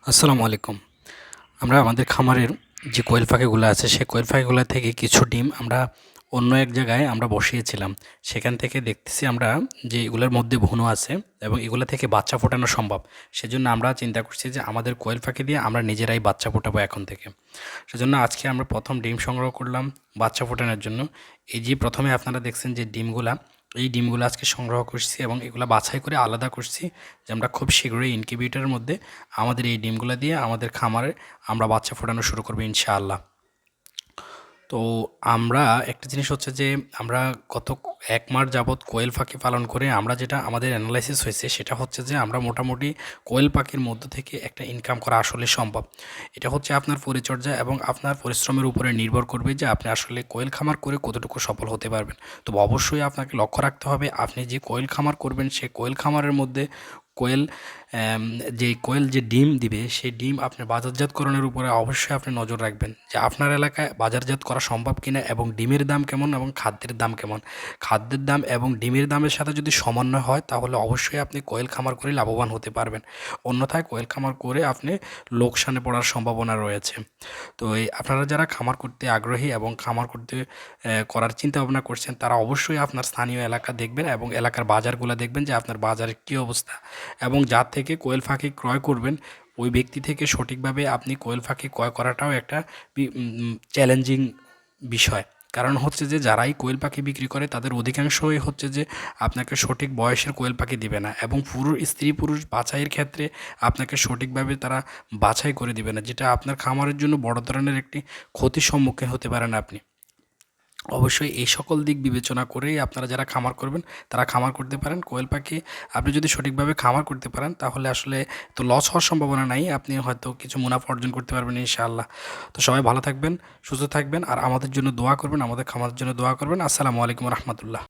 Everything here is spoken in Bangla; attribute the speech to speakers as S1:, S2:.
S1: আসসালামু আলাইকুম। আমরা আমাদের খামারের যে কোয়েল পাখিগুলো আছে সেই কোয়েল পাখিগুলো থেকে কিছু ডিম আমরা অন্য এক জায়গায় আমরা বসিয়েছিলাম। সেখান থেকে দেখতেছি আমরা যে এগুলোর মধ্যে ভ্রূণ আছে এবং এগুলো থেকে বাচ্চা ফোটানো সম্ভব। সেজন্য আমরা চিন্তা করছি যে আমাদের কোয়েল পাখি দিয়ে আমরা নিজেরাই বাচ্চা ফোটাবো এখন থেকে। সেজন্য আজকে আমরা প্রথম ডিম সংগ্রহ করলাম বাচ্চা ফোটানোর জন্য। এই যে প্রথমে আপনারা দেখছেন যে ডিমগুলা, এই ডিমগুলো আজকে সংগ্রহ করছি এবং এগুলো বাছাই করে আলাদা করছি যে আমরা খুব শীঘ্রই ইনকিউবেটরের মধ্যে আমাদের এই ডিমগুলো দিয়ে আমাদের খামারে আমরা বাচ্চা ফোটানো শুরু করবো ইনশাআল্লাহ। তো আমরা একটা জিনিস হচ্ছে যে আমরা গত ১ মাস যাবৎ কোয়েল পাখি পালন করে আমরা যেটা আমাদের অ্যানালাইসিস হয়েছে সেটা হচ্ছে যে আমরা মোটামুটি কোয়েল পাখির মধ্য থেকে একটা ইনকাম করা আসলে সম্ভব। এটা হচ্ছে আপনার পরিচর্যা এবং আপনার পরিশ্রমের উপরে নির্ভর করবে যে আপনি আসলে কোয়েল খামার করে কতটুকু সফল হতে পারবেন। তো অবশ্যই আপনাকে লক্ষ্য রাখতে হবে আপনি যে কোয়েল খামার করবেন সেই কোয়েল খামারের মধ্যে কোয়েল কোয়েল যে ডিম দিবে সেই ডিম আপনার বাজারজাতকরণের উপরে অবশ্যই আপনি নজর রাখবেন যে আপনার এলাকায় বাজারজাত করা সম্ভব কিনা এবং ডিমের দাম কেমন এবং খাদ্যের দাম কেমন। খাদ্যের দাম এবং ডিমের দামের সাথে যদি সমন্বয় হয় তাহলে অবশ্যই আপনি কোয়েল খামার করে লাভবান হতে পারবেন। অন্যথায় কোয়েল খামার করে আপনি লোকসানে পড়ার সম্ভাবনা রয়েছে। তো আপনারা যারা খামার করতে আগ্রহী এবং খামার করতে করার চিন্তা ভাবনা করছেন তারা অবশ্যই আপনার স্থানীয় এলাকা দেখবেন এবং এলাকার বাজারগুলো দেখবেন যে আপনার বাজারের কী অবস্থা এবং যার থেকে কোয়েল পাখি ক্রয় করবেন ওই ব্যক্তি থেকে সঠিকভাবে আপনি কোয়েল পাখি ক্রয় করাটাও একটা চ্যালেঞ্জিং বিষয়। কারণ হচ্ছে যে যারাই কোয়েল পাখি বিক্রি করে তাদের অধিকাংশই হচ্ছে যে আপনাকে সঠিক বয়সের কোয়েল পাখি দিবে না এবং স্ত্রী পুরুষ বাছাইয়ের ক্ষেত্রে আপনাকে সঠিকভাবে তারা বাছাই করে দিবে না, যেটা আপনার খামারের জন্য বড় ধরনের একটি ক্ষতির সম্মুখীন হতে পারেন আপনি। অবশ্যই এই সকল দিক বিবেচনা করেই আপনারা যারা খামার করবেন তারা খামার করতে পারেন। কোয়েল পাখি আপনি যদি সঠিকভাবে খামার করতে পারেন তাহলে আসলে তো লস হওয়ার সম্ভাবনা নাই, আপনি হয়তো কিছু মুনাফা অর্জন করতে পারবেন ইনশাআল্লাহ। তো সবাই ভালো থাকবেন, সুস্থ থাকবেন আর আমাদের জন্য দোয়া করবেন, আমাদের খামারের জন্য দোয়া করবেন। আসসালামু আলাইকুম রহমতুল্লাহ।